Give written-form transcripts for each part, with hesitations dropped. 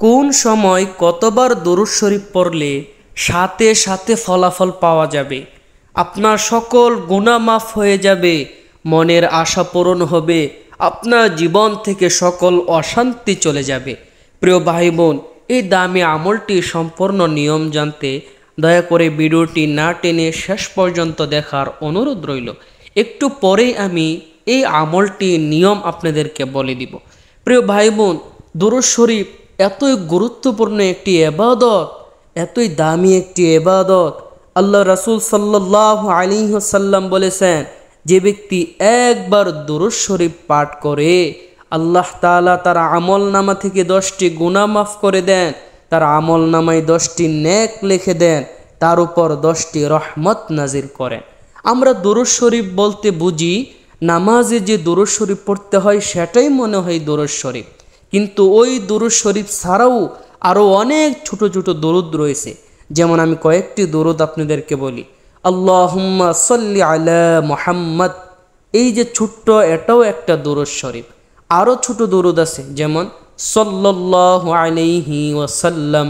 কোন সময় কতবার দরুদ শরীফ পড়লে সাথে সাথে ফলাফল পাওয়া যাবে, আপনার সকল গুনাহ মাফ হয়ে যাবে, মনের আশা পূরণ হবে, আপনার জীবন থেকে সকল অশান্তি চলে যাবে। প্রিয় ভাই বোন, এই দামি আমলটি সম্পূর্ণ নিয়ম জানতে দয়া করে ভিডিওটি না টেনে শেষ পর্যন্ত দেখার অনুরোধ রইল। একটু পরেই আমি এই আমলটির নিয়ম আপনাদেরকে বলে দিব। প্রিয় ভাই বোন, দরুদ শরীফ এতই গুরুত্বপূর্ণ একটি ইবাদত, এতই দামি একটি ইবাদত। আল্লাহ রাসূল সাল্লাল্লাহু আলাইহি ওয়াসাল্লাম বলেছেন, যে ব্যক্তি একবার দরুদ শরীফ পাঠ করে আল্লাহ তাআলা তার আমল নামা থেকে 10টি গুনাহ মাফ করে দেন, তার আমল নামায় 10টি নেক লিখে দেন, তার উপর 10টি রহমত নাজিল করেন। আমরা দরুদ শরীফ বলতে বুঝি নামাজে যে দরুদ শরীফ পড়তে হয় সেটাই মনে হয় দরুদ শরীফ, কিন্তু ওই দরুদ শরীফ ছাড়াও আরও অনেক ছোট ছোট দরুদ রয়েছে। যেমন আমি কয়েকটি দরুদ আপনাদেরকে বলি। আল্লাহুম্মা সাল্লি আলা মুহাম্মদ, এই যে ছোট্ট, এটাও একটা দরুদ শরীফ। আরও ছোট দরুদ আছে, যেমন সাল্লাল্লাহু আলাইহি ওয়াসাল্লাম,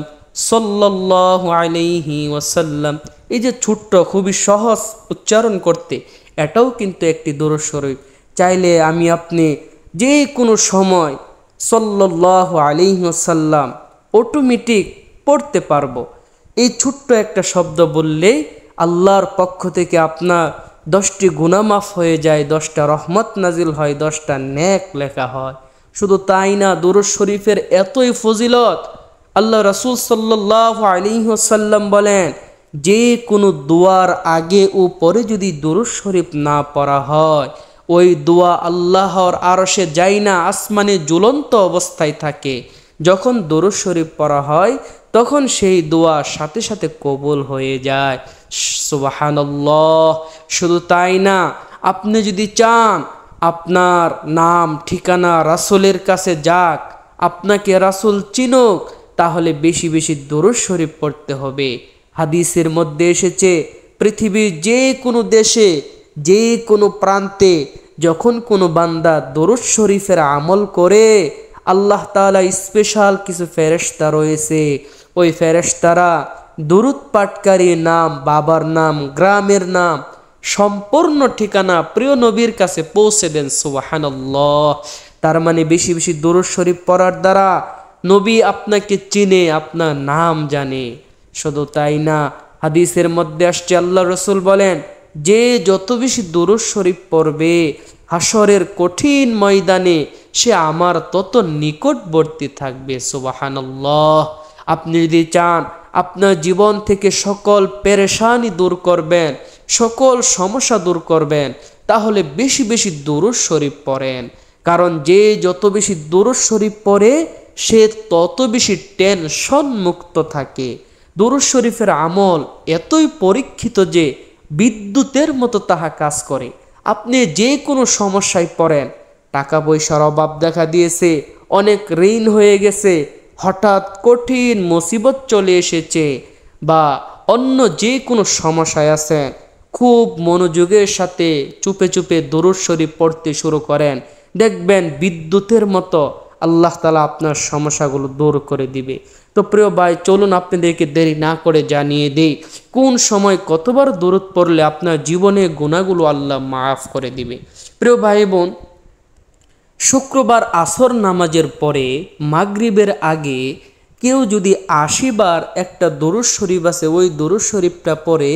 সাল্লাল্লাহু আলাইহি ওয়াসাল্লাম। এই যে ছোট্ট, খুবই সহজ উচ্চারণ করতে, এটাও কিন্তু একটি দরুদ শরীফ। চাইলে আমি আপনি যে কোনো সময় সাল্লাল্লাহু আলাইহি ওয়াসাল্লাম অটোমেটিক পড়তে পারবো। এই ছোট্ট একটা শব্দ বললেই আল্লাহর পক্ষ থেকে আপনার 10টি গুনাহ মাফ হয়ে যায়, 10টা রহমত নাজিল হয়, 10টা নেক লেখা হয়। শুধু তাই না, দরুদ শরীফের এতই ফজিলত, আল্লাহ রাসূল সাল্লাল্লাহু আলাইহি ওয়াসাল্লাম বলেন, যে কোনো দোয়ার আগে ও পরে যদি দরুদ শরীফ না পড়া হয়, ওই দোয়া আল্লাহর আরশে যায় না, আসমানে ঝুলন্ত অবস্থায় থাকে। যখন দরুদ শরীফ পড়া হয় তখন সেই দোয়া সাথে সাথে কবুল হয়ে যায়। সুবহানাল্লাহ। শুধু তাই না, আপনি যদি চান আপনার নাম ঠিকানা রাসূলের কাছে যাক, আপনাকে রাসূল চিনুক, তাহলে বেশি বেশি দরুদ শরীফ পড়তে হবে। হাদিসের মধ্যে এসেছে, পৃথিবীর যে কোনো দেশে, যে কোনো প্রান্তে যখন কোনো বান্দা দরুদ শরীফের আমল করে, আল্লাহ তাআলা স্পেশাল কিছু ফেরেশতা রয়েছে, ওই ফেরেশতারা দরুদ পাঠকারীর নাম, বাবার নাম, গ্রামের নাম, সম্পূর্ণ ঠিকানা প্রিয় নবীর কাছে পৌঁছে দেন। সুবহানাল্লাহ। তার মানে বেশি বেশি দরুদ শরীফ পড়ার দ্বারা নবী আপনাকে চিনে, আপনার নাম জানে। শুধু তাই না, হাদিসের মধ্যে আসছে, আল্লাহ রাসূল বলেন, যে যত বেশি দরুদ শরীফ পড়বে হাসরের কঠিন ময়দানে সে আমার তত নিকটবর্তী থাকবে। সুবহানাল্লাহ। আপনি যদি চান আপনার জীবন থেকে সকল পেরেশানি দূর করবেন, সকল সমস্যা দূর করবেন, তাহলে বেশি বেশি দরুদ শরীফ পড়েন। কারণ যে যত বেশি দরুদ শরীফ পড়ে সে তত বেশি টেনশন মুক্ত থাকে। দরুদ শরীফের আমল এতই পরীক্ষিত যে বিদ্যুতের মতো তাহা কাজ করে। আপনি যে কোনো সমস্যায় পড়েন, টাকা পয়সার অভাব দেখা দিয়েছে, অনেক ঋণ হয়ে গেছে, হঠাৎ কঠিন মুসিবত চলে এসেছে, বা অন্য যে কোনো সমস্যায় আছেন, খুব মনোযোগের সাথে চুপে চুপে দরুদ শরীফ পড়তে শুরু করেন, দেখবেন বিদ্যুতের মতো আল্লাহ তাআলা আপনার সমস্যাগুলো দূর করে দিবে। তো প্রিয় ভাই, চলুন আপনাদেরকে দেরি না করে জানিয়ে দেই কোন সময় কতবার দরুদ পড়লে আপনার জীবনে গুনাহগুলো আল্লাহ মাফ করে দিবে। প্রিয় ভাই বোন, শুক্রবার আসর নামাজের পরে মাগরিবের আগে কেউ যদি 80 বার একটা দরুদ শরীফ আছে, ওই দরুদ শরীফটা পড়ে,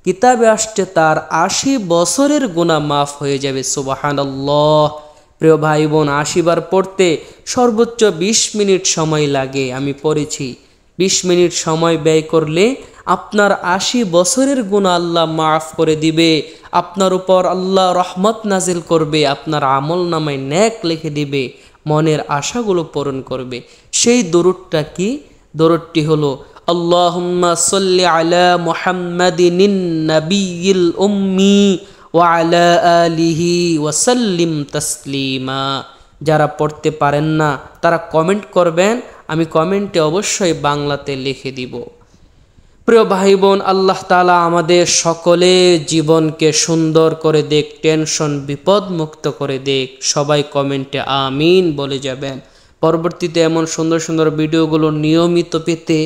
কিতাবে আসছে তার 80 বছরের গুনাহ মাফ হয়ে যাবে। সুবহানাল্লাহ। প্রিয় ভাই বোন, 80 বার পড়তে সর্বোচ্চ 20 মিনিট সময় লাগে। আমি পড়েছি, 20 মিনিট সময় ব্যয় করলে আপনার 80 বছরের গুনাহ আল্লাহ মাফ করে দিবে, আপনার উপর আল্লাহ রহমত নাজিল করবে, আপনার আমল নামায় নেক লিখে দিবে, মনের আশাগুলো পূরণ করবে। সেই দরুদটা কি? দরুদটি হলো, আল্লাহুম্মা সাল্লি আলা মুহাম্মাদিন নাবিয়্যিল উম্মি ওয়া আলা আলিহি ওয়া সাল্লিম তাসলিমা। যারা পড়তে পারেন না তারা কমেন্ট করবেন, আমি কমেন্টে অবশ্যই বাংলাতে লিখে দিব। প্রিয় ভাই বোন, আল্লাহ তাআলা আমাদের সকলে জীবনকে সুন্দর করে দেখ, টেনশন বিপদ মুক্ত করে দেখ। সবাই কমেন্টে আমিন বলে যাবেন। পরবর্তীতে এমন সুন্দর সুন্দর ভিডিওগুলো নিয়মিত পেতে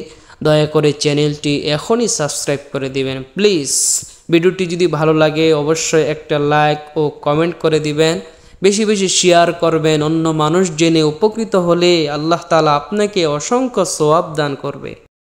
দয়া করে চ্যানেলটি এখনই সাবস্ক্রাইব করে দিবেন প্লিজ। ভিডিওটি যদি ভালো লাগে অবশ্যই একটা লাইক ও কমেন্ট করে দিবেন, বেশি বেশি শেয়ার করবেন, অন্য মানুষ জেনে উপকৃত হলে আল্লাহ তাআলা আপনাকে অসংখ্য সওয়াব দান করবে।